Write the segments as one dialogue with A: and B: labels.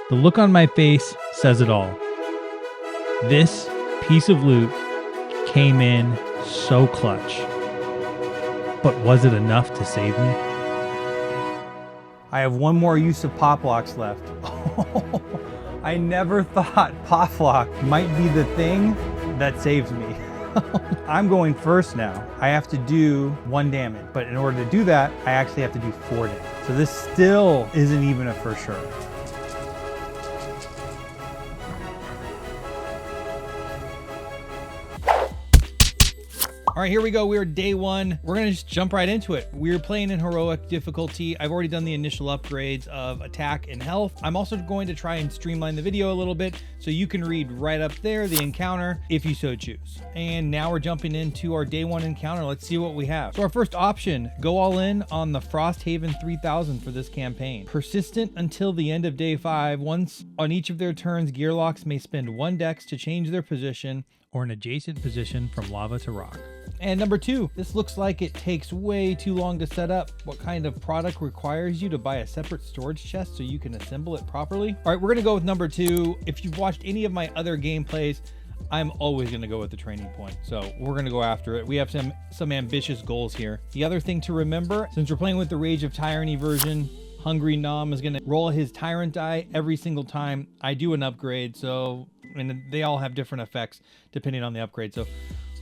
A: The look on my face says it all. This piece of loot came in so clutch. But was it enough to save me? I have one more use of pop locks left. I never thought pop lock might be the thing that saves me. I'm going first now. I have to do 1 damage, but in order to do that, I actually have to do 4 damage. So this still isn't even a for sure. All right, here we go. We're day 1. We're gonna just jump right into it. We're playing in heroic difficulty. I've already done the initial upgrades of attack and health. I'm also going to try and streamline the video a little bit so you can read right up there the encounter if you so choose. And now we're jumping into our day 1 encounter. Let's see what we have. So our first option, go all in on the Frosthaven 3000 for this campaign. Persistent until the end of day 5. Once on each of their turns, Gearlocks may spend 1 dex to change their position or an adjacent position from lava to rock. And number 2, this looks like it takes way too long to set up. What kind of product requires you to buy a separate storage chest so you can assemble it properly? All right, we're gonna go with number 2. If you've watched any of my other gameplays, I'm always gonna go with the training point. So we're gonna go after it. We have some ambitious goals here. The other thing to remember, since we're playing with the Rage of Tyranny version, Hangry Nom is gonna roll his Tyrant die every single time I do an upgrade. So, and they all have different effects depending on the upgrade. So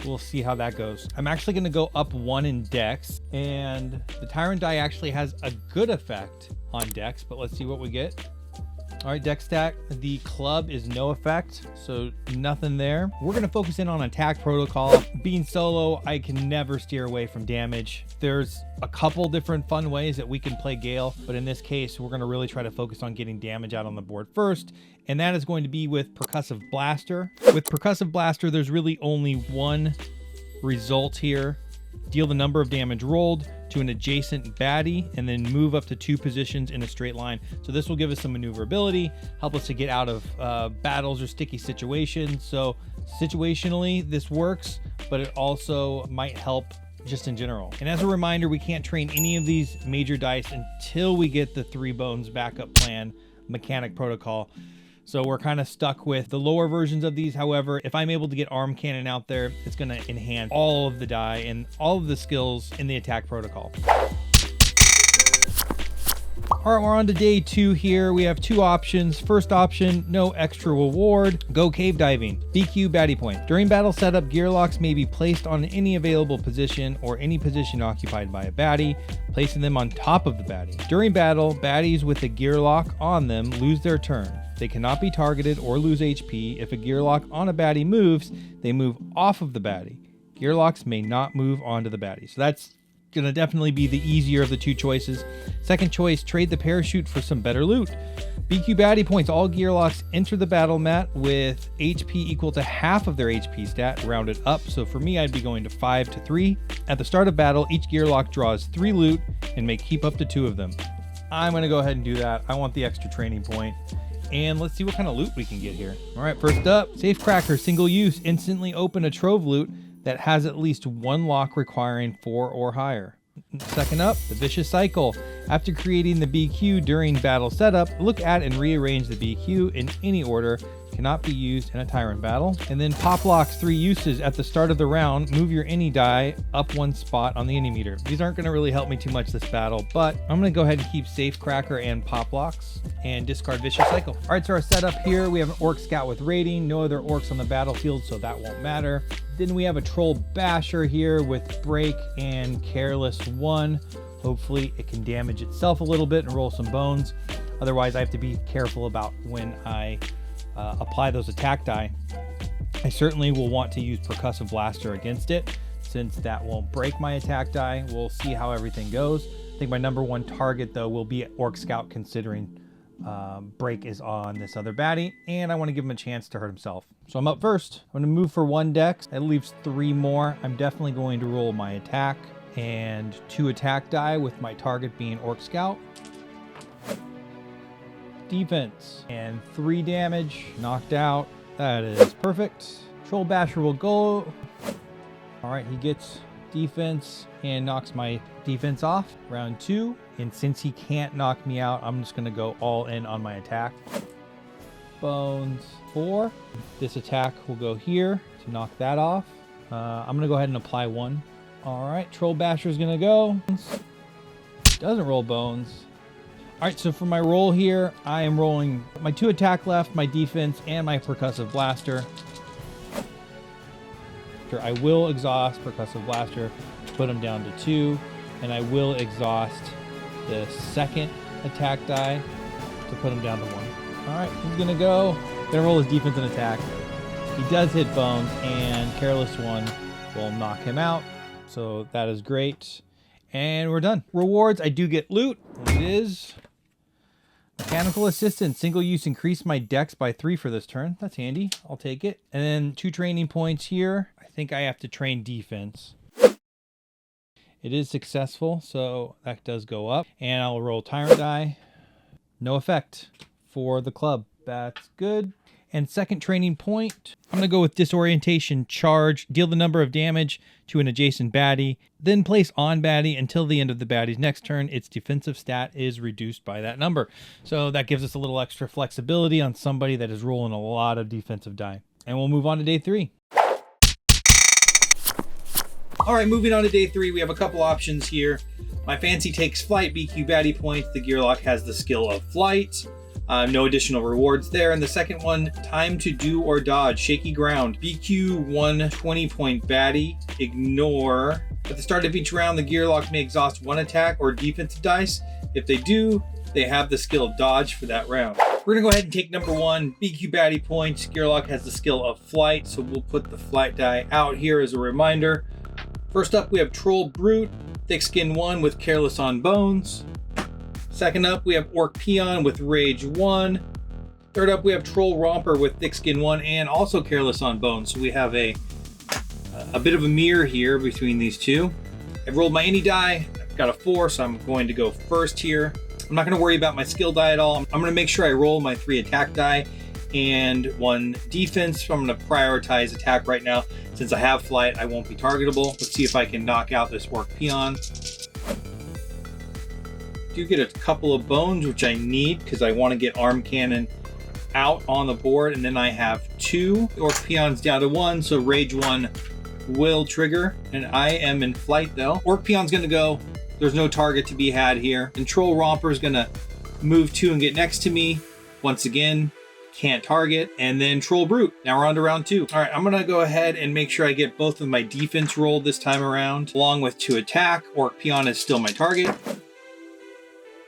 A: we'll see how that goes. I'm actually going to go up 1 in dex, and the Tyrant die actually has a good effect on dex, but let's see what we get. All right, dex stack. The club is no effect, so nothing there. We're going to focus in on attack protocol. Being solo, I can never steer away from damage. There's a couple different fun ways that we can play Gale, but in this case, we're going to really try to focus on getting damage out on the board first, and that is going to be with Percussive Blaster. With Percussive Blaster, there's really only one result here. Deal the number of damage rolled to an adjacent baddie, and then move up to 2 positions in a straight line. So this will give us some maneuverability, help us to get out of battles or sticky situations. So situationally, this works, but it also might help just in general. And as a reminder, we can't train any of these major dice until we get the 3 bones backup plan mechanic protocol. So we're kind of stuck with the lower versions of these. However, if I'm able to get arm cannon out there, it's going to enhance all of the die and all of the skills in the attack protocol. All right, we're on to day 2 here. We have 2 options. First option, no extra reward. Go cave diving. BQ baddie point. During battle setup, Gearlocks may be placed on any available position or any position occupied by a baddie, placing them on top of the baddie. During battle, baddies with a Gearlock on them lose their turn. They cannot be targeted or lose HP. If a Gearlock on a baddie moves, they move off of the baddie. Gearlocks may not move onto the baddie. So that's going to definitely be the easier of the 2 choices. Second choice, trade the parachute for some better loot. BQ baddie points. All Gearlocks enter the battle mat with HP equal to half of their HP stat, rounded up. So for me, I'd be going to 5 to 3. At the start of battle, each Gearlock draws 3 loot and may keep up to 2 of them. I'm going to go ahead and do that. I want the extra training point. And let's see what kind of loot we can get here. All right, first up, Safe Cracker, single use. Instantly open a trove loot that has at least 1 lock requiring 4 or higher. Second up, the Vicious Cycle. After creating the BQ during battle setup, look at and rearrange the BQ in any order. Cannot be used in a Tyrant battle. And then Pop Locks, 3 uses. At the start of the round, move your any die up 1 spot on the any meter. These aren't going to really help me too much this battle, but I'm going to go ahead and keep Safe Cracker and Pop Locks and discard Vicious Cycle. All right, so our setup here, we have an Orc Scout with raiding, no other orcs on the battlefield, so that won't matter. Then we have a Troll Basher here with Break and Careless 1. Hopefully it can damage itself a little bit and roll some bones. Otherwise, I have to be careful about when I apply those attack die. I certainly will want to use Percussive Blaster against it, since that won't break my attack die. We'll see how everything goes. I think my number 1 target, though, will be Orc Scout, considering Break is on this other baddie, and I want to give him a chance to hurt himself. So I'm up first. I'm going to move for 1 dex. That leaves 3 more. I'm definitely going to roll my attack and 2 attack die, with my target being Orc Scout. Defense and 3 damage, knocked out. That is perfect. Troll Basher will go. All right, he gets defense and knocks my defense off. Round 2, and since he can't knock me out, I'm just going to go all in on my attack. bones, 4. This attack will go here to knock that off. I'm gonna go ahead and apply 1. All right, Troll Basher is gonna go. Doesn't roll bones. All right, so for my roll here, I am rolling my 2 attack left, my defense, and my percussive blaster. I will exhaust percussive blaster to put him down to 2, and I will exhaust the second attack die to put him down to 1. All right, he's gonna go. Gonna roll his defense and attack. He does hit bones, and Careless One will knock him out. So that is great. And we're done. Rewards, I do get loot. It is Mechanical Assistant. Single use, increase my dex by 3 for this turn. That's handy. I'll take it. And then 2 training points here. I think I have to train defense. It is successful, so that does go up. And I'll roll Tyrant die. No effect for the club. That's good. And second training point, I'm going to go with Disorientation Charge. Deal the number of damage to an adjacent baddie, then place on baddie until the end of the baddie's next turn. Its defensive stat is reduced by that number. So that gives us a little extra flexibility on somebody that is rolling a lot of defensive die. And we'll move on to day 3. All right, moving on to day 3, we have a couple options here. My Fancy takes flight, BQ baddie points. The Gearlock has the skill of flight. No additional rewards there. And the second one, time to do or dodge, shaky ground. BQ 1 20-point baddie. Ignore. At the start of each round, the Gearlock may exhaust 1 attack or defensive dice. If they do, they have the skill of dodge for that round. We're gonna go ahead and take number 1, BQ baddie points. Gearlock has the skill of flight, so we'll put the flight die out here as a reminder. First up, we have Troll Brute, Thick Skin 1 with Careless on Bones. Second up, we have Orc Peon with Rage 1. Third up, we have Troll Romper with Thick Skin 1 and also Careless on Bones. So we have a bit of a mirror here between these two. I've rolled my any die. I've got a 4, so I'm going to go first here. I'm not going to worry about my skill die at all. I'm going to make sure I roll my 3 attack die and 1 defense. So I'm going to prioritize attack right now. Since I have flight, I won't be targetable. Let's see if I can knock out this Orc Peon. Do get a couple of bones, which I need because I want to get Arm Cannon out on the board, and then I have 2. Orc Peon's down to 1, so Rage 1 will trigger, and I am in flight though. Orc Peon's gonna go. There's no target to be had here. And Troll Romper's gonna move 2 and get next to me. Once again, can't target. And then Troll Brute. Now we're on to round 2. All right, I'm gonna go ahead and make sure I get both of my defense rolled this time around, along with 2 attack. Orc Peon is still my target.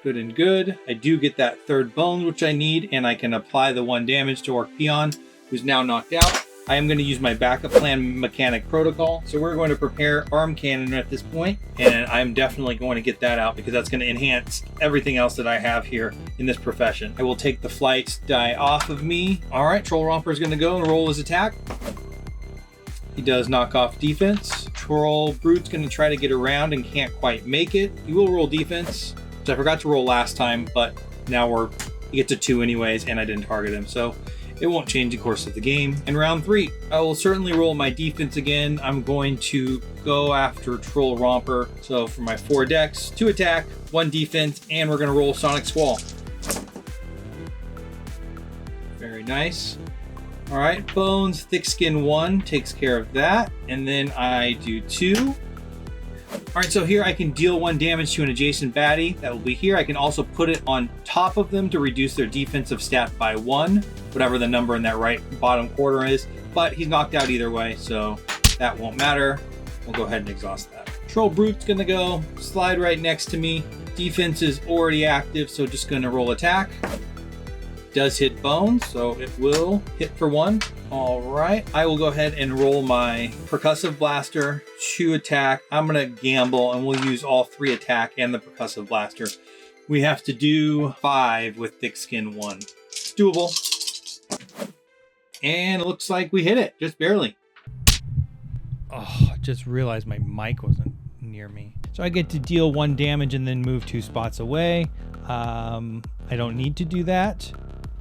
A: Good and good. I do get that 3rd bone, which I need, and I can apply the 1 damage to Orc Peon, who's now knocked out. I am going to use my backup plan mechanic protocol. So we're going to prepare Arm Cannon at this point, and I'm definitely going to get that out because that's going to enhance everything else that I have here in this profession. I will take the flight die off of me. All right, Troll Romper is going to go and roll his attack. He does knock off defense. Troll Brute's going to try to get around and can't quite make it. He will roll defense. I forgot to roll last time, but now he gets a 2 anyways, and I didn't target him, so it won't change the course of the game. In round 3, I will certainly roll my defense again. I'm going to go after Troll Romper. So for my 4 dex, 2 attack, 1 defense, and we're going to roll Sonic Squall. Very nice. All right, Bones, Thick Skin 1 takes care of that, and then I do 2. All right, so here I can deal 1 damage to an adjacent baddie. That will be here. I can also put it on top of them to reduce their defensive stat by 1, whatever the number in that right bottom quarter is. But he's knocked out either way, so that won't matter. We'll go ahead and exhaust that. Troll Brute's gonna go slide right next to me. Defense is already active, so just gonna roll attack. Does hit bones, so it will hit for 1. All right, I will go ahead and roll my percussive blaster, 2 attack. I'm gonna gamble and we'll use all 3 attack and the percussive blaster. We have to do 5 with Thick Skin 1. It's doable. And it looks like we hit it, just barely. Oh, I just realized my mic wasn't near me. So I get to deal 1 damage and then move 2 spots away. I don't need to do that.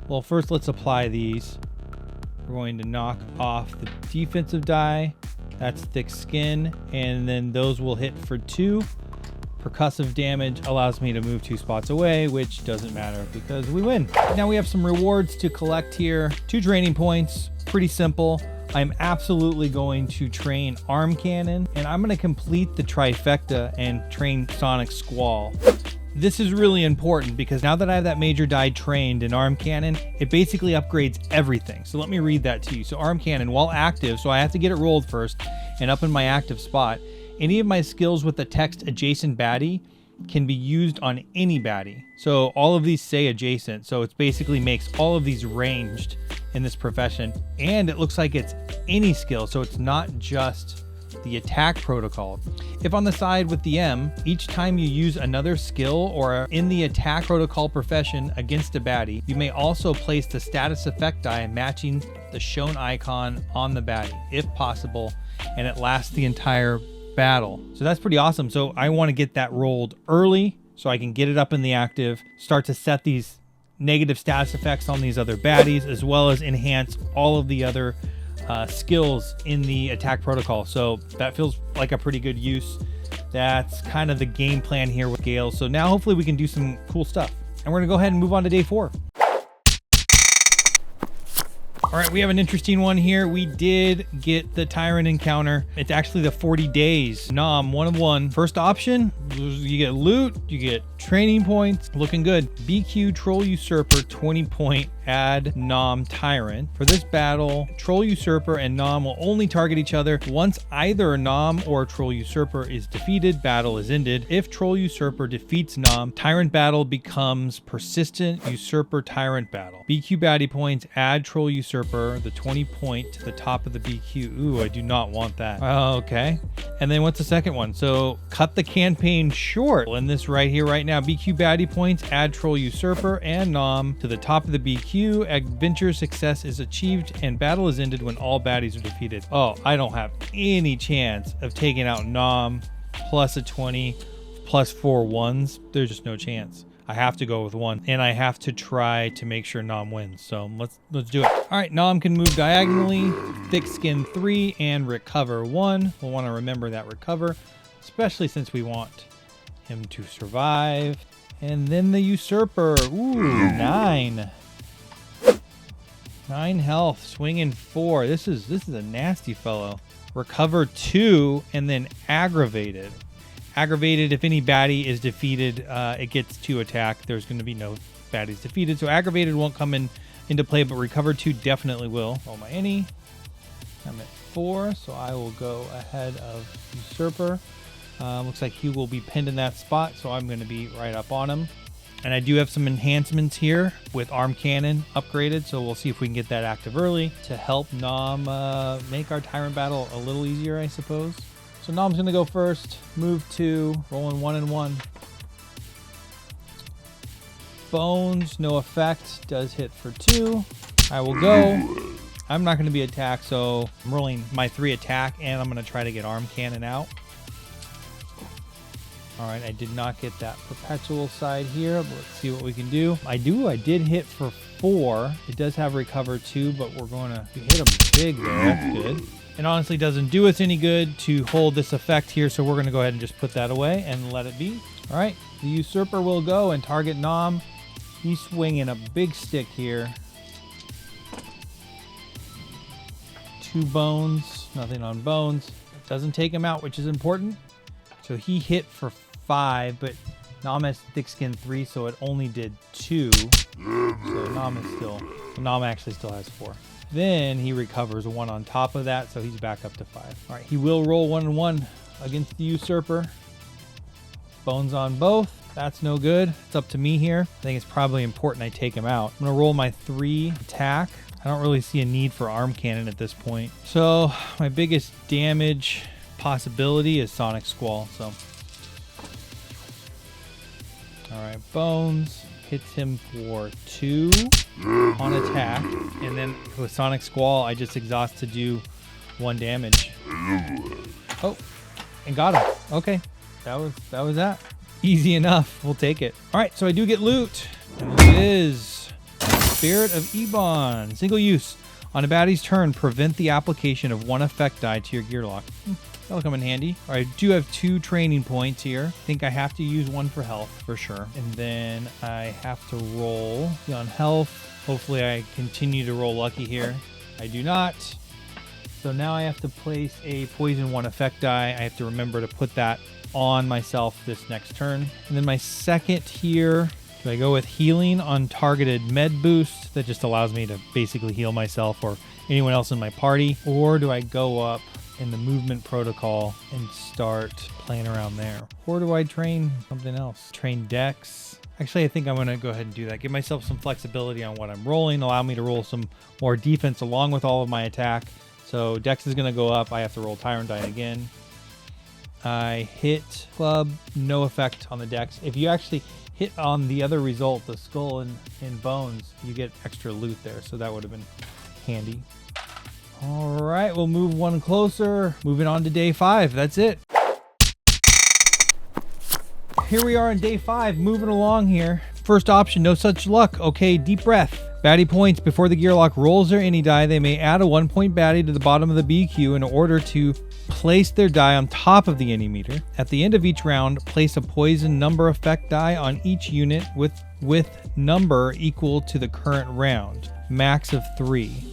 A: Well, first let's apply these. We're going to knock off the defensive die. That's Thick Skin. And then those will hit for 2. Percussive damage allows me to move 2 spots away, which doesn't matter because we win. Now we have some rewards to collect here. 2 training points, pretty simple. I'm absolutely going to train Arm Cannon, and I'm going to complete the trifecta and train Sonic Squall. This is really important because now that I have that major die trained in Arm Cannon, it basically upgrades everything. So let me read that to you. So Arm Cannon, while active, so I have to get it rolled first and up in my active spot, any of my skills with the text adjacent baddie can be used on any baddie. So all of these say adjacent, so it basically makes all of these ranged in this profession, and it looks like it's any skill, so it's not just the attack protocol. If on the side with the M, each time you use another skill or in the attack protocol profession against a baddie, you may also place the status effect die matching the shown icon on the baddie, if possible, and it lasts the entire battle. So that's pretty awesome. So I want to get that rolled early so I can get it up in the active, start to set these negative status effects on these other baddies, as well as enhance all of the other skills in the attack protocol. So that feels like a pretty good use. That's kind of the game plan here with Gale. So now hopefully we can do some cool stuff. And we're gonna go ahead and move on to day 4. All right, we have an interesting one here. We did get the Tyrant encounter. It's actually the 40 days. Nom, 1 of 1. First option, you get loot, you get training points. Looking good. BQ Troll Usurper, 20 point, add Nom Tyrant. For this battle, Troll Usurper and Nom will only target each other. Once either Nom or Troll Usurper is defeated, battle is ended. If Troll Usurper defeats Nom, Tyrant battle becomes Persistent Usurper Tyrant battle. BQ baddie points, add Troll Usurper, the 20 point to the top of the BQ. Ooh, I do not want that. Okay. And then what's the second one? So cut the campaign short. In this right here, right now, BQ baddie points, add Troll Usurper and Nom to the top of the BQ. Adventure success is achieved and battle is ended when all baddies are defeated. Oh, I don't have any chance of taking out Nom plus a 20 plus 4 ones. There's just no chance. I have to go with 1, and I have to try to make sure Nom wins. So let's do it. All right, Nom can move diagonally, thick skin 3, and recover 1. We'll want to remember that recover, especially since we want him to survive. And then the Usurper. Ooh, 9. 9 health, swinging 4. This is a nasty fellow. Recover 2, and then aggravated. Aggravated, if any baddie is defeated, it gets 2 attack. There's going to be no baddies defeated. So aggravated won't come into play, but recover 2 definitely will. Roll my any. I'm at 4, so I will go ahead of Usurper. Looks like he will be pinned in that spot, so I'm going to be right up on him. And I do have some enhancements here with Arm Cannon upgraded, so we'll see if we can get that active early to help Nom make our Tyrant battle a little easier, I suppose. So Nom's going to go first, move 2, rolling 1 and 1. Bones, no effect, does hit for 2. I will go. I'm not going to be attacked, so I'm rolling my 3 attack, and I'm going to try to get Arm Cannon out. All right, I did not get that perpetual side here, but let's see what we can do. I did hit for 4. It does have recover 2, but we're going to hit him big there. That's good. It honestly doesn't do us any good to hold this effect here, so we're going to go ahead and just put that away and let it be. All right, the Usurper will go and target Nom. He's swinging a big stick here. 2 bones, nothing on bones. It doesn't take him out, which is important. So he hit for 5, but Nom has thick skin 3, so it only did 2. So Nom actually still has 4. Then he recovers 1 on top of that, so he's back up to 5. All right, he will roll 1 and 1 against the Usurper. Bones on both. That's no good. It's up to me here. I think it's probably important I take him out. I'm going to roll my 3 attack. I don't really see a need for Arm Cannon at this point. So my biggest damage possibility is Sonic Squall. So, all right, Bones hits him for 2 on attack, and then with Sonic Squall, I just exhaust to do 1 damage. Oh, and got him. Okay, that was that. Easy enough. We'll take it. All right, so I do get loot, and it is Spirit of Ebon. Single use. On a baddie's turn, prevent the application of 1 effect die to your gear lock. That'll come in handy. All right, I do have 2 training points here. I think I have to use 1 for health for sure. And then I have to roll on health. Hopefully I continue to roll lucky here. I do not. So now I have to place a poison 1 effect die. I have to remember to put that on myself this next turn. And then my second here, do I go with healing on targeted med boost? That just allows me to basically heal myself or anyone else in my party. Or do I go up in the movement protocol and start playing around there? Or do I train something else? Train Dex? Actually, I think I'm going to go ahead and do that. Give myself some flexibility on what I'm rolling. Allow me to roll some more defense along with all of my attack. So Dex is going to go up. I have to roll Tyrant die again. I hit club, no effect on the Dex. If you actually hit on the other result, the skull and bones, you get extra loot there. So that would have been handy. All right, we'll move 1 closer. Moving on to day 5. That's it. Here we are on day 5, moving along here. First option, no such luck. Okay, deep breath. Baddie points. Before the Gearlock rolls their any die, they may add a 1-point baddie to the bottom of the BQ in order to place their die on top of the any meter. At the end of each round, place a poison number effect die on each unit with number equal to the current round, max of 3.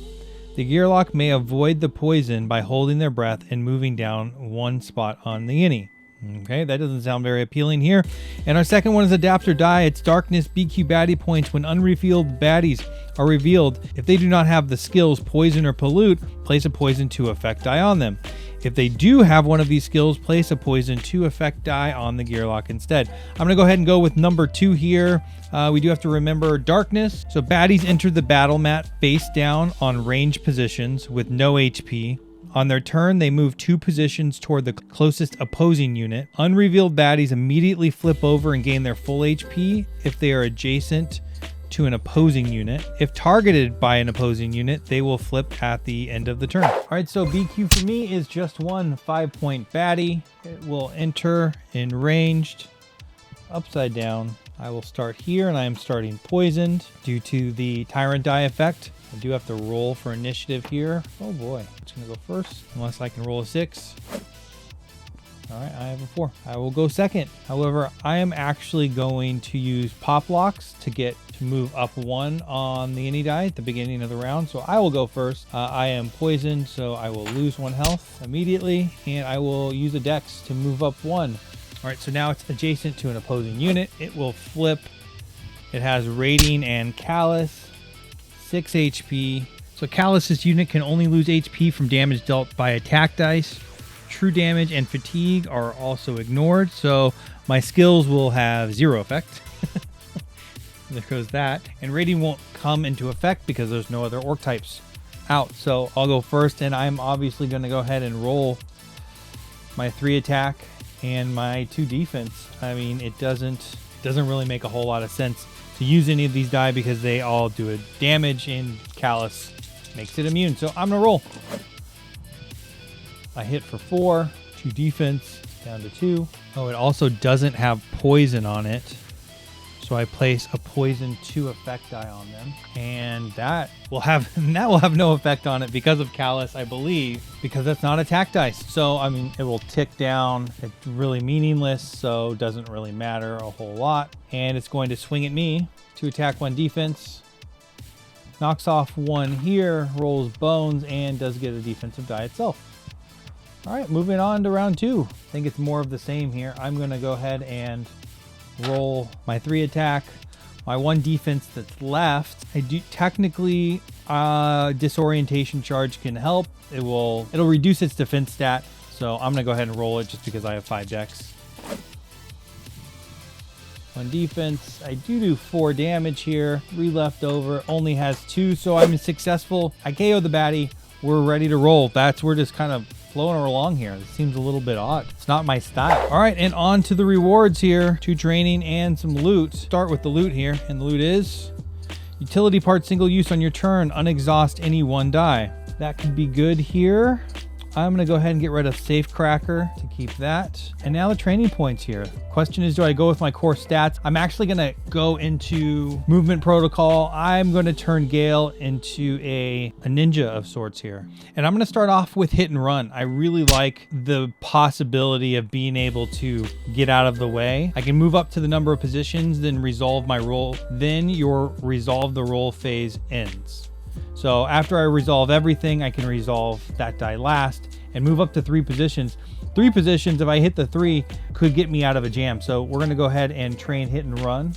A: The Gearlock may avoid the poison by holding their breath and moving down 1 spot on the any. Okay, that doesn't sound very appealing here. And our second one is Adapter Die. It's Darkness BQ baddie points. When unrevealed baddies are revealed, if they do not have the skills Poison or Pollute, place a Poison 2 effect die on them. If they do have one of these skills, place a Poison 2 effect die on the Gearlock instead. I'm going to go ahead and go with number 2 here. We do have to remember Darkness. So baddies enter the battle mat face down on range positions with no HP. On their turn, they move 2 positions toward the closest opposing unit. Unrevealed baddies immediately flip over and gain their full HP if they are adjacent to an opposing unit. If targeted by an opposing unit, they will flip at the end of the turn. All right, so BQ for me is just 1 5-point baddie. It will enter in ranged, upside down. I will start here, and I am starting poisoned due to the Tyrant die effect. I do have to roll for initiative here. Oh boy, I'm just gonna go first, unless I can roll a 6. All right, I have a 4. I will go second. However, I am actually going to use pop locks to move up 1 on the any die at the beginning of the round. So I will go first. I am poisoned, so I will lose 1 health immediately, and I will use a Dex to move up 1. All right, so now it's adjacent to an opposing unit. It will flip. It has rating and callous. 6 HP. So Callus's unit can only lose HP from damage dealt by attack dice. True damage and fatigue are also ignored. So my skills will have 0 effect. There goes that. And rating won't come into effect because there's no other orc types out. So I'll go first, and I'm obviously going to go ahead and roll my 3 attack and my 2 defense. I mean, it doesn't really make a whole lot of sense to use any of these die because they all do a damage, and Callus makes it immune. So I'm gonna roll. I hit for 4, 2 defense, down to 2. Oh, it also doesn't have poison on it. So I place a poison 2 effect die on them, and that will have no effect on it because of Callus, I believe, because that's not attack dice. So I mean, it will tick down. It's really meaningless, so it doesn't really matter a whole lot. And it's going to swing at me. 2 attack, 1 defense. Knocks off 1 here, rolls bones, and does get a defensive die itself. All right, moving on to round 2. I think it's more of the same here. I'm going to go ahead and roll my 3 attack, my 1 defense that's left. I do technically disorientation charge can help. It'll reduce its defense stat, so I'm gonna go ahead and roll it just because I have 5 dex. 1 defense. I do 4 damage here. 3 left over. Only has 2, so I'm successful. I KO the baddie. We're ready to roll. We're just kind of flowing along here. It seems a little bit odd. It's not my style. All right, and on to the rewards here. 2 training and some loot. Start with the loot here, and the loot is utility part single use on your turn. Unexhaust any 1 die. That could be good here. I'm gonna go ahead and get rid of Safecracker to keep that. And now the training points here. Question is, do I go with my core stats? I'm actually gonna go into movement protocol. I'm gonna turn Gale into a ninja of sorts here. And I'm gonna start off with hit and run. I really like the possibility of being able to get out of the way. I can move up to the number of positions, then resolve my roll. Then your resolve the roll phase ends. So after I resolve everything, I can resolve that die last and move up to 3 positions. 3 positions, if I hit the 3, could get me out of a jam. So we're gonna go ahead and train hit and run.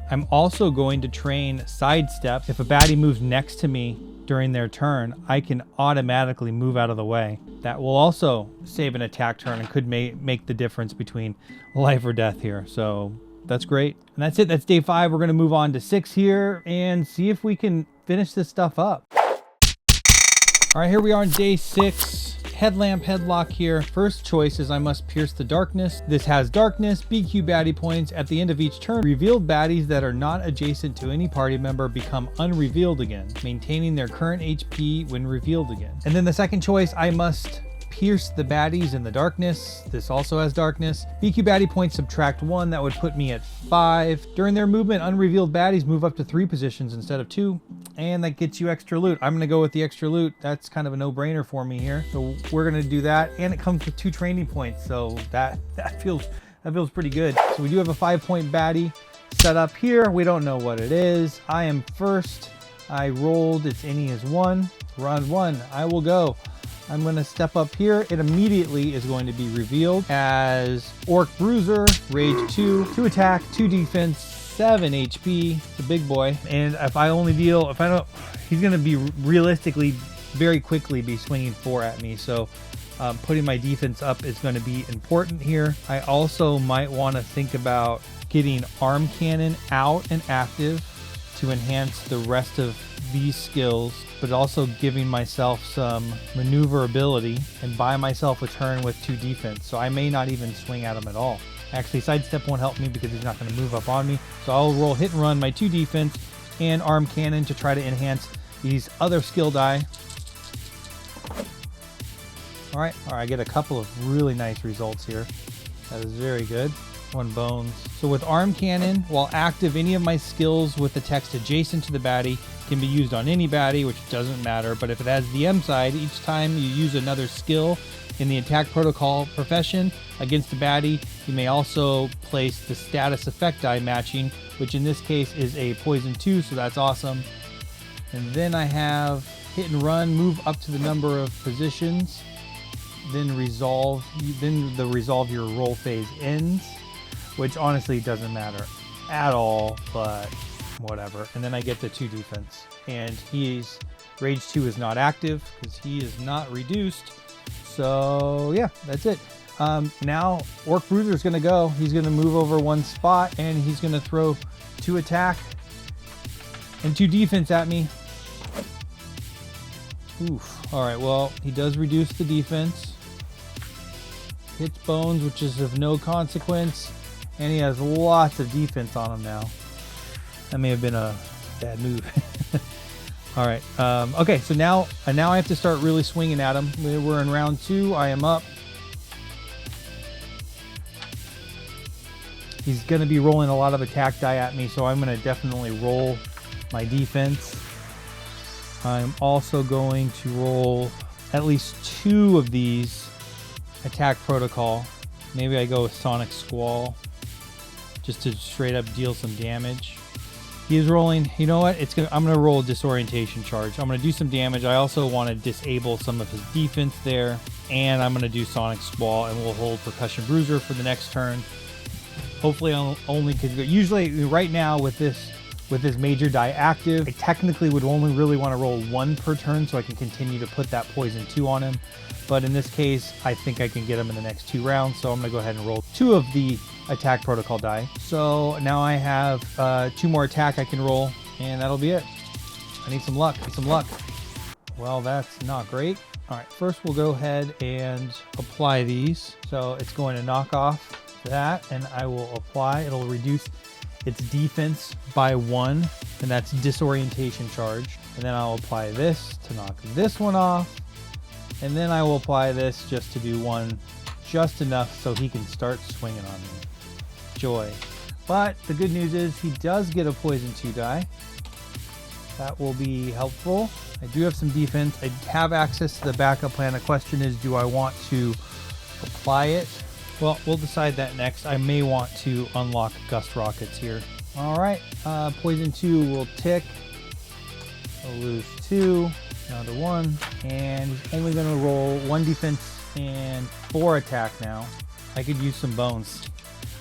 A: I'm also going to train sidestep. If a baddie moves next to me during their turn, I can automatically move out of the way. That will also save an attack turn and could make the difference between life or death here. So that's great. And that's it. That's day 5. We're going to move on to 6 here and see if we can finish this stuff up. All right, here we are on day 6. Headlamp headlock here. First choice is I must pierce the darkness. This has darkness, BQ baddie points. At the end of each turn, revealed baddies that are not adjacent to any party member become unrevealed again, maintaining their current HP when revealed again. And then the second choice, I must pierce the baddies in the darkness. This also has darkness. BQ baddie points subtract 1. That would put me at 5. During their movement, unrevealed baddies move up to 3 positions instead of 2. And that gets you extra loot. I'm going to go with the extra loot. That's kind of a no-brainer for me here. So we're going to do that. And it comes with 2 training points. So that feels pretty good. So we do have a 5-point baddie set up here. We don't know what it is. I am first. I rolled. Its innie is 1. Round 1. I will go. I'm going to step up here. It immediately is going to be revealed as Orc Bruiser, Rage 2, 2 attack, 2 defense, 7 HP. It's a big boy. And if I only deal, he's going to be realistically very quickly be swinging 4 at me. So putting my defense up is going to be important here. I also might want to think about getting Arm Cannon out and active to enhance the rest of these skills, but also giving myself some maneuverability and buy myself a turn with 2 defense. So I may not even swing at him at all. Actually, sidestep won't help me because he's not going to move up on me. So I'll roll hit and run my 2 defense and Arm Cannon to try to enhance these other skill die. All right, I get a couple of really nice results here. That is very good. 1 bones. So with Arm Cannon, while active, any of my skills with the text adjacent to the baddie can be used on any baddie, which doesn't matter. But if it has the M side, each time you use another skill in the attack protocol profession against the baddie, you may also place the status effect die matching, which in this case is a poison 2, so that's awesome. And then I have hit and run, move up to the number of positions, then resolve, then the resolve your roll phase ends, which honestly doesn't matter at all, but whatever. And then I get the 2 defense, and Rage 2 is not active because he is not reduced. So yeah, that's it. Now Orc Bruiser is going to go. He's going to move over 1 spot, and he's going to throw 2 attack and 2 defense at me. Oof. All right, well, he does reduce the defense. Hits bones, which is of no consequence. And he has lots of defense on him now. That may have been a bad move. All right. Okay, so now I have to start really swinging at him. We're in round 2. I am up. He's going to be rolling a lot of attack die at me, so I'm going to definitely roll my defense. I'm also going to roll at least 2 of these attack protocol. Maybe I go with Sonic Squall just to straight up deal some damage. He is rolling. You know what? I'm going to roll a disorientation charge. I'm going to do some damage. I also want to disable some of his defense there. And I'm going to do Sonic Squall, and we'll hold Percussion Bruiser for the next turn. Hopefully I'll only could go. Usually right now with this major die active, I technically would only really want to roll 1 per turn so I can continue to put that poison 2 on him. But in this case, I think I can get him in the next 2 rounds. So I'm going to go ahead and roll 2 of the attack protocol die. So now I have 2 more attack I can roll, and that'll be it. I need some luck. Well, that's not great. All right, first we'll go ahead and apply these. So it's going to knock off that, and I will apply. It'll reduce its defense by 1, and that's disorientation charge. And then I'll apply this to knock this one off. And then I will apply this just to do one, just enough so he can start swinging on me. Joy. But the good news is he does get a poison 2 die. That will be helpful. I do have some defense. I have access to the backup plan. The question is, do I want to apply it? Well, we'll decide that next. I may want to unlock gust rockets here. All right, poison 2 will tick. I'll lose 2, down to 1, and he's only gonna roll 1 defense and 4 attack now. I could use some bones.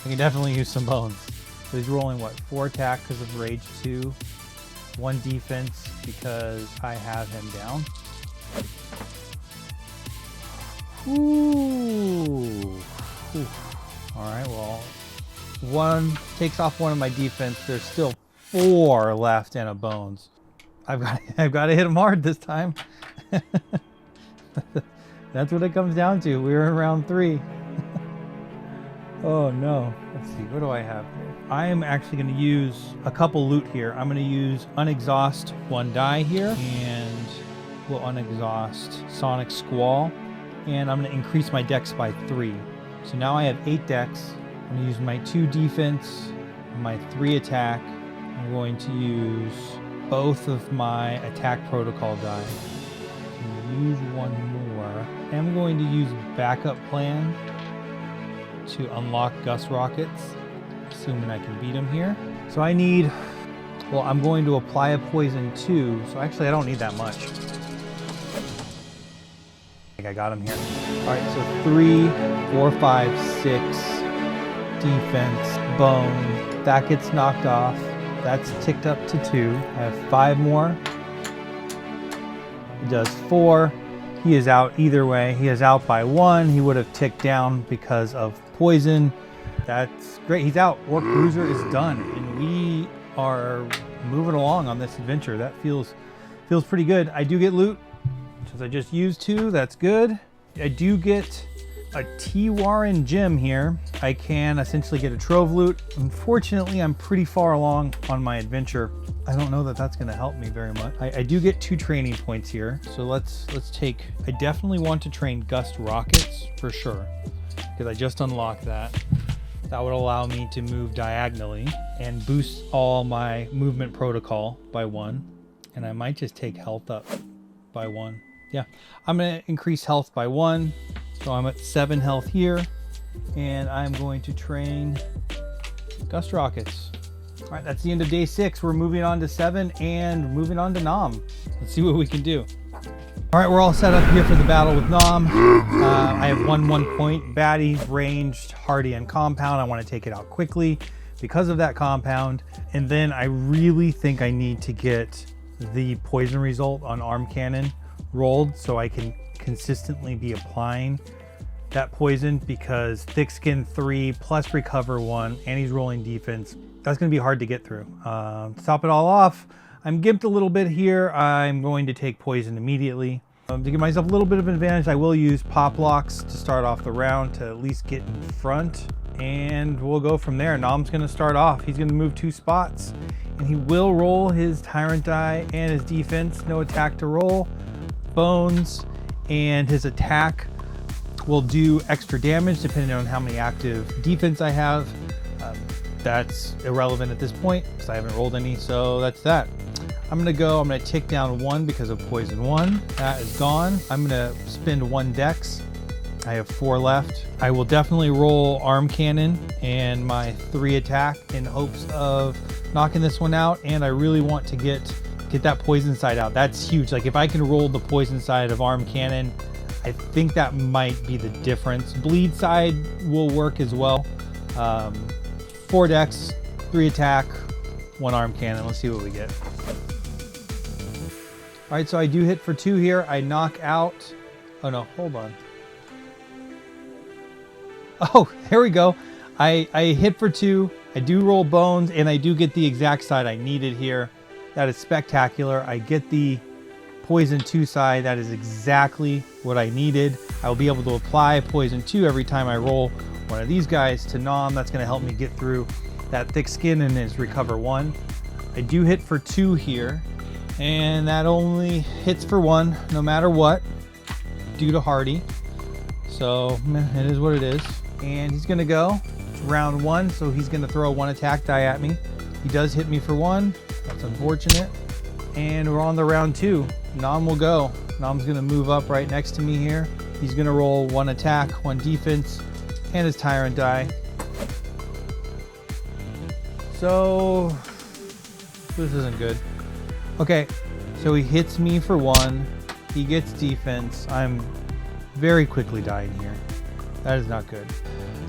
A: I can definitely use some bones. So he's rolling what, 4 attack because of rage 2, 1 defense because I have him down. Ooh. Ooh. All right, well, 1 takes off 1 of my defense. There's still 4 left and a bones. I've got to hit him hard this time. That's what it comes down to. We're in round 3. Oh no. Let's see, what do I have here? I am actually going to use a couple loot here. I'm going to use unexhaust 1 die here, and we'll unexhaust Sonic Squall, and I'm going to increase my dex by 3. So now I have 8 dex. I'm going to use my 2 defense, my 3 attack. I'm going to use both of my attack protocol die. I'm going to use 1 more. I'm going to use backup plan to unlock gust rockets, assuming I can beat him here. So I need, well, I'm going to apply a poison 2. So actually I don't need that much. I think I got him here. All right, so 3, 4, 5, 6, defense, bone. That gets knocked off. That's ticked up to 2. I have 5 more. He does 4. He is out either way. He is out by 1. He would have ticked down because of poison. That's great. He's out. Orc Bruiser is done. And we are moving along on this adventure. That feels pretty good. I do get loot, since I just used 2. That's good. I do get a T-Warren gem here. I can essentially get a trove loot. Unfortunately, I'm pretty far along on my adventure. I don't know that that's going to help me very much. I do get 2 training points here. So let's take, I definitely want to train gust rockets for sure, because I just unlocked that. That would allow me to move diagonally and boost all my movement protocol by 1. And I might just take health up by 1. Yeah, I'm going to increase health by 1. So I'm at 7 health here, and I'm going to train gust rockets. All right, that's the end of day 6. We're moving on to 7 and moving on to Nom. Let's see what we can do. All right, we're all set up here for the battle with Nom. I have 1 point, baddie, ranged, hardy, and compound. I want to take it out quickly because of that compound. And then I really think I need to get the poison result on arm cannon rolled so I can consistently be applying that poison, because thick skin 3 plus recover 1 and he's rolling defense. That's going to be hard to get through. To top it all off, I'm gimped a little bit here. I'm going to take poison immediately. To give myself a little bit of an advantage, I will use pop locks to start off the round to at least get in front, and we'll go from there. Nom's going to start off. He's going to move 2 spots, and he will roll his Tyrant die and his defense. No attack to roll. Bones, and his attack will do extra damage depending on how many active defense I have. That's irrelevant at this point because I haven't rolled any, so that's that. I'm gonna tick down 1 because of poison 1. That is gone. I'm gonna spend 1 dex. I have 4 left. I will definitely roll arm cannon and my 3 attack in hopes of knocking this one out, and I really want to get that poison side out. That's huge. Like if I can roll the poison side of arm cannon, I think that might be the difference. Bleed side will work as well. 4 dex, 3 attack, 1 arm cannon. Let's see what we get. All right, so I do hit for 2 here. I knock out, oh no, hold on. Oh, there we go. I hit for 2. I do roll bones, and I do get the exact side I needed here. That is spectacular. I get the poison 2 side. That is exactly what I needed. I will be able to apply poison 2 every time I roll one of these guys to Nom. That's going to help me get through that thick skin and his recover 1. I do hit for 2 here, and that only hits for 1 no matter what. due to Hardy. So it is what it is. And he's gonna go round 1, so he's gonna throw 1 attack die at me. He does hit me for 1. That's unfortunate. And we're on the round 2. Nam will go. Nam's gonna move up right next to me here. He's gonna roll 1 attack, 1 defense, and his Tyrant die. So this isn't good. Okay, so he hits me for 1. He gets defense. I'm very quickly dying here. That is not good.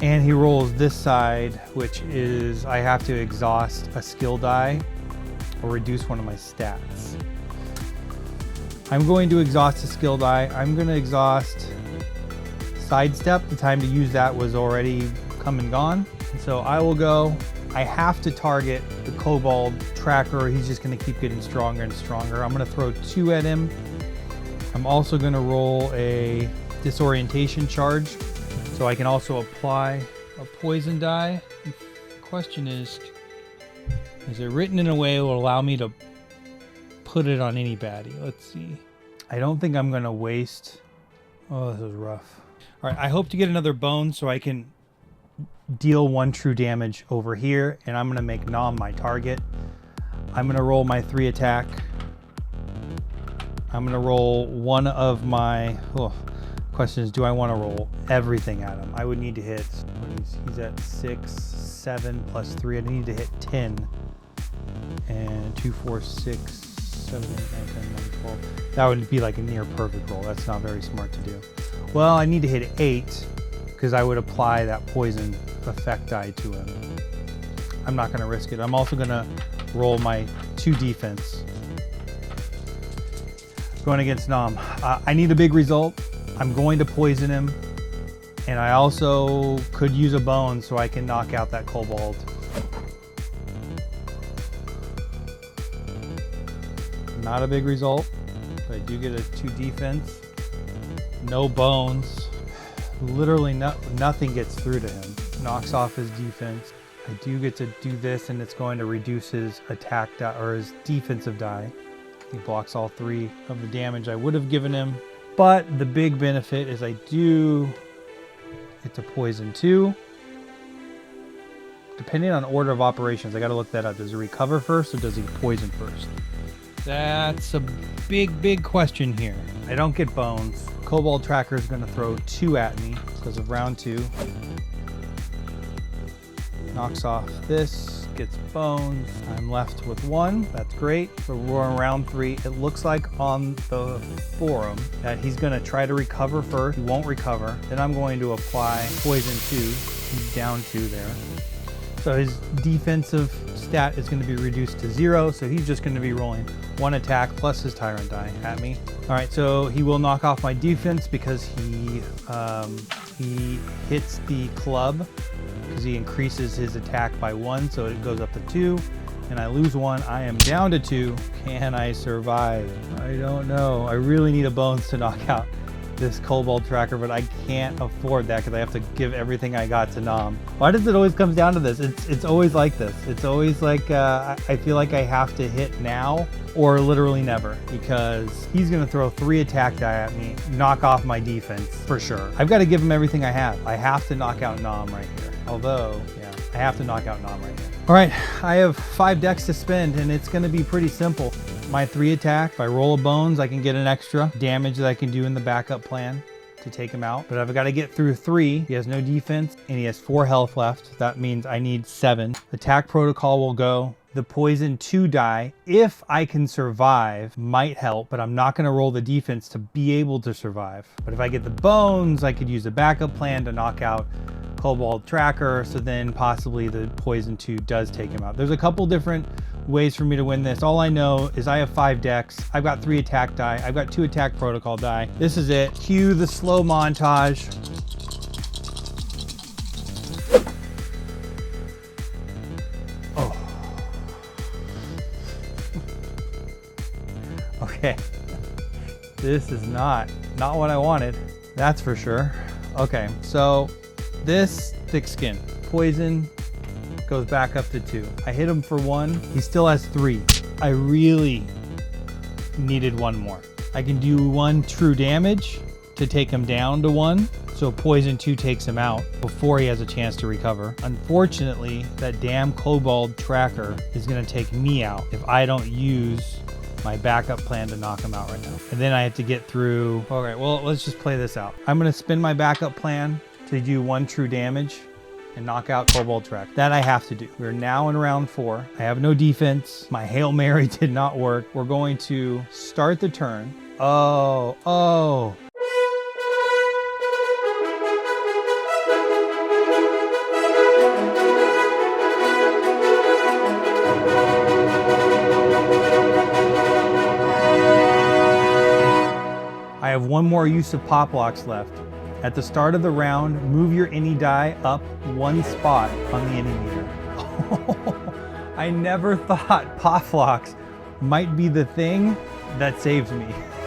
A: And he rolls this side, which is I have to exhaust a skill die or reduce one of my stats. I'm going to exhaust a skill die. I'm going to exhaust sidestep. The time to use that was already come and gone. And so I will go. I have to target the kobold tracker. He's just going to keep getting stronger and stronger. I'm going to throw 2 at him. I'm also going to roll a disorientation charge, so I can also apply a poison die. The question is it written in a way that will allow me to put it on any baddie? Let's see. I don't think I'm going to waste. Oh, this is rough. All right, I hope to get another bone so I can deal 1 true damage over here, and I'm going to make Nam my target. I'm going to roll my 3 attack. I'm going to roll 1 of my... question is, do I want to roll everything at him? I would need to hit... He's at 6, 7 plus 3. I need to hit 10. And 2, 4, 6, 7, 8, 9, 10, 11, 12. That would be like a near perfect roll. That's not very smart to do. Well, I need to hit 8 because I would apply that poison effect die to him. I'm not going to risk it. I'm also going to roll my 2 defense. Going against Nam. I need a big result. I'm going to poison him. And I also could use a bone so I can knock out that kobold. Not a big result, but I do get a 2 defense. No bones. Literally nothing gets through to him. Knocks off his defense. I do get to do this, and it's going to reduce his attack die, or his defensive die. He blocks all 3 of the damage I would have given him. But the big benefit is I do get to poison 2. Depending on order of operations, I got to look that up. Does he recover first or does he poison first? That's a big question here. I don't get bones. Kobold Tracker is going to throw 2 at me because of round 2. Knocks off this, gets bones. I'm left with 1. That's great. So we're on round 3. It looks like on the forum that he's going to try to recover first. He won't recover. Then I'm going to apply poison 2. He's down 2 there. So his defensive stat is going to be reduced to 0. So he's just going to be rolling 1 attack plus his Tyrant die at me. All right, so he will knock off my defense because he hits the club, because he increases his attack by 1, so it goes up to 2, and I lose 1. I am down to 2. Can I survive? I don't know. I really need a bones to knock out this kobold tracker, but I can't afford that because I have to give everything I got to Nam. Why does it always come down to this? It's always like this. It's always like I feel like I have to hit now or literally never, because he's gonna throw 3 attack die at me, knock off my defense for sure. I've got to give him everything I have. I have to knock out Nam right here. Although, yeah, I have to knock out Nam right here. All right, I have 5 decks to spend, and it's gonna be pretty simple. My 3 attack, if I roll a bones, I can get an extra damage that I can do in the backup plan to take him out. But I've got to get through 3. He has no defense, and he has 4 health left. That means I need 7. Attack protocol will go. The poison 2 die, if I can survive, might help, but I'm not going to roll the defense to be able to survive. But if I get the bones, I could use a backup plan to knock out Kobold Tracker, so then possibly the poison 2 does take him out. There's a couple different ways for me to win this. All I know is I have 5 decks. I've got 3 attack die. I've got 2 attack protocol die. This is it. Cue the slow montage. Oh. Okay. This is not what I wanted. That's for sure. Okay, so this thick skin. Poison goes back up to 2. I hit him for 1. He still has 3. I really needed 1 more. I can do 1 true damage to take him down to 1. So poison 2 takes him out before he has a chance to recover. Unfortunately, that damn kobold tracker is gonna take me out if I don't use my backup plan to knock him out right now. And then I have to get through. All right, well, let's just play this out. I'm gonna spin my backup plan to do 1 true damage and knock out kobold track. That I have to do. We're now in round 4. I have no defense. My Hail Mary did not work. We're going to start the turn. Oh. I have 1 more use of pop locks left. At the start of the round, move your any die up 1 spot on the any meter. I never thought pop locks might be the thing that saves me.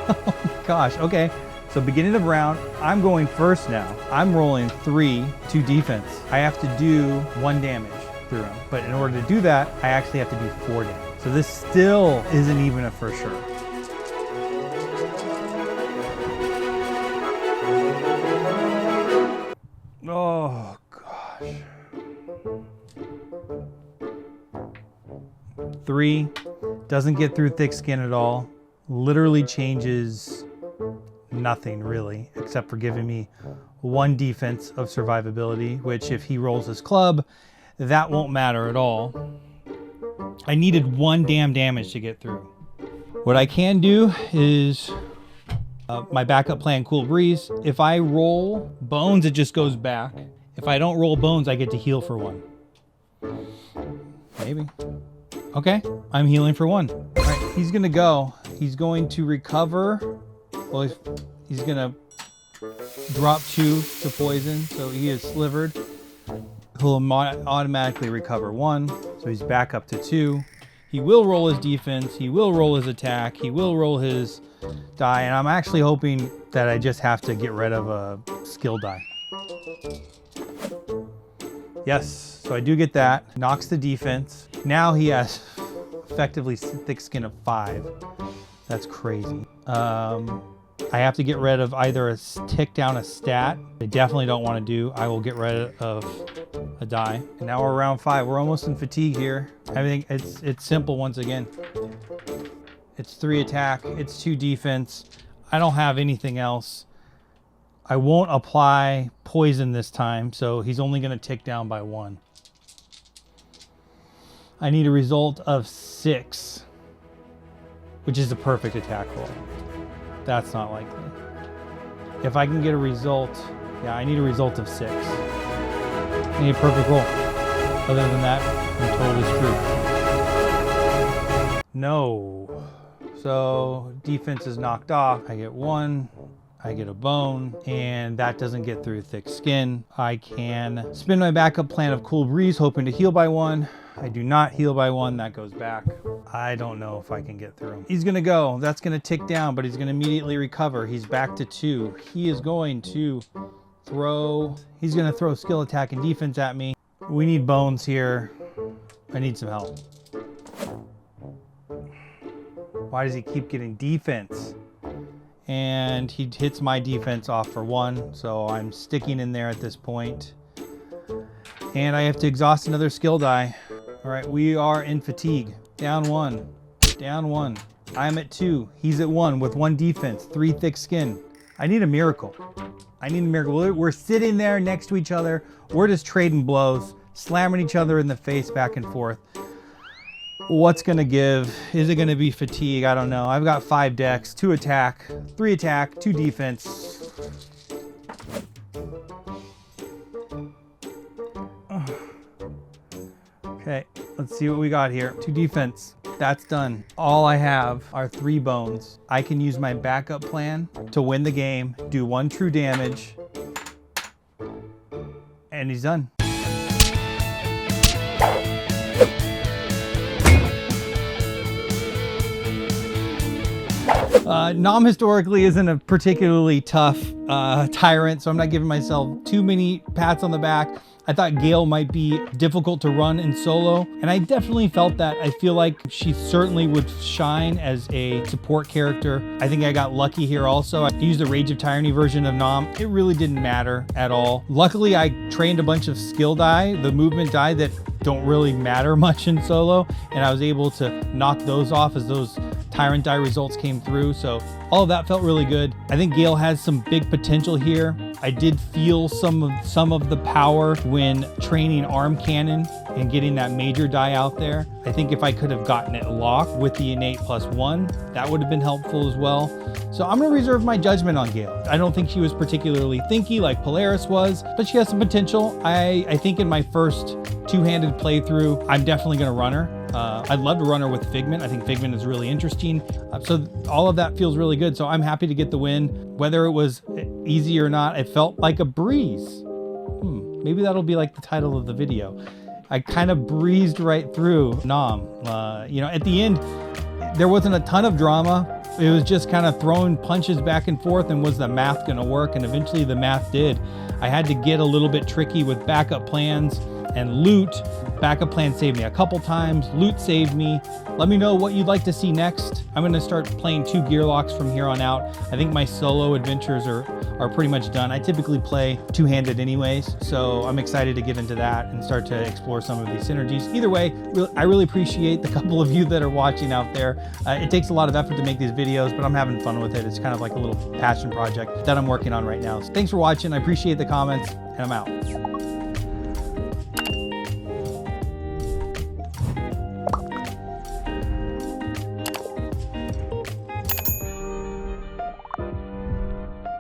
A: Oh my gosh, okay. So beginning of round, I'm going first now. I'm rolling 3 to defense. I have to do 1 damage through him. But in order to do that, I actually have to do 4 damage. So this still isn't even a for sure. Oh gosh. 3 doesn't get through thick skin at all. Literally changes nothing really, except for giving me 1 defense of survivability, which if he rolls his club, that won't matter at all. I needed 1 damn damage to get through. What I can do is my backup plan, Cool Breeze. If I roll bones, it just goes back. If I don't roll bones, I get to heal for 1. Maybe. Okay, I'm healing for 1. All right, he's gonna go. He's going to recover. Well, he's gonna drop 2 to poison, so he is slivered. He'll automatically recover 1, so he's back up to 2. He will roll his defense, he will roll his attack, he will roll his die, and I'm actually hoping that I just have to get rid of a skill die. Yes, so I do get that. Knocks the defense. Now he has effectively thick skin of 5. That's crazy. I have to get rid of either a tick down a stat. I definitely don't want to do. I will get rid of a die. And now we're around 5. We're almost in fatigue here. I think it's simple once again. It's 3 attack, it's 2 defense. I don't have anything else. I won't apply poison this time, so he's only gonna tick down by 1. I need a result of 6, which is a perfect attack roll. That's not likely. If I can get a result, yeah, I need a result of 6. I need a perfect roll. Other than that, I'm totally screwed. No. So defense is knocked off. I get 1. I get a bone, and that doesn't get through thick skin. I can spin my backup plan of Cool Breeze, hoping to heal by 1. I do not heal by 1, that goes back. I don't know if I can get through him. He's gonna go, that's gonna tick down, but he's gonna immediately recover. He's back to 2. He is going to throw, he's gonna throw skill attack and defense at me. We need bones here. I need some help. Why does he keep getting defense? And he hits my defense off for 1, so I'm sticking in there at this point. And I have to exhaust another skill die. All right, we are in fatigue. Down 1, down 1. I'm at 2, he's at 1 with 1 defense, 3 thick skin. I need a miracle. I need a miracle. We're sitting there next to each other. We're just trading blows, slamming each other in the face back and forth. What's gonna give? Is it gonna be fatigue? I don't know. I've got 5 decks, 2 attack, 3 attack, 2 defense. Okay, let's see what we got here. 2 defense, that's done. All I have are 3 bones. I can use my backup plan to win the game, do 1 true damage, and he's done. Nom historically isn't a particularly tough Tyrant, so I'm not giving myself too many pats on the back. I thought Gale might be difficult to run in solo, and I definitely felt that. I feel like she certainly would shine as a support character. I think I got lucky here also. I used the Rage of Tyranny version of Nom. It really didn't matter at all. Luckily, I trained a bunch of skill die, the movement die that don't really matter much in solo, and I was able to knock those off as those Tyrant die results came through. So all of that felt really good. I think Gale has some big potential here. I did feel some of the power when training arm cannon and getting that major die out there. I think if I could have gotten it locked with the innate +1, that would have been helpful as well. So I'm gonna reserve my judgment on Gale. I don't think she was particularly thinky like Polaris was, but she has some potential. I think in my first two-handed playthrough, I'm definitely gonna run her. I'd love to run her with Figment. I think Figment is really interesting. So all of that feels really good. So I'm happy to get the win. Whether it was easy or not, it felt like a breeze. Maybe that'll be like the title of the video. I kind of breezed right through Nom. You know, at the end, there wasn't a ton of drama. It was just kind of throwing punches back and forth, and was the math going to work? And eventually the math did. I had to get a little bit tricky with backup plans and loot. Backup plan saved me a couple times. Loot saved me. Let me know what you'd like to see next. I'm going to start playing 2 gear locks from here on out. I think my solo adventures are pretty much done. I typically play two-handed anyways, so I'm excited to get into that and start to explore some of these synergies. Either way, I really appreciate the couple of you that are watching out there. It takes a lot of effort to make these videos, but I'm having fun with it. It's kind of like a little passion project that I'm working on right now. So thanks for watching. I appreciate the comments, and I'm out.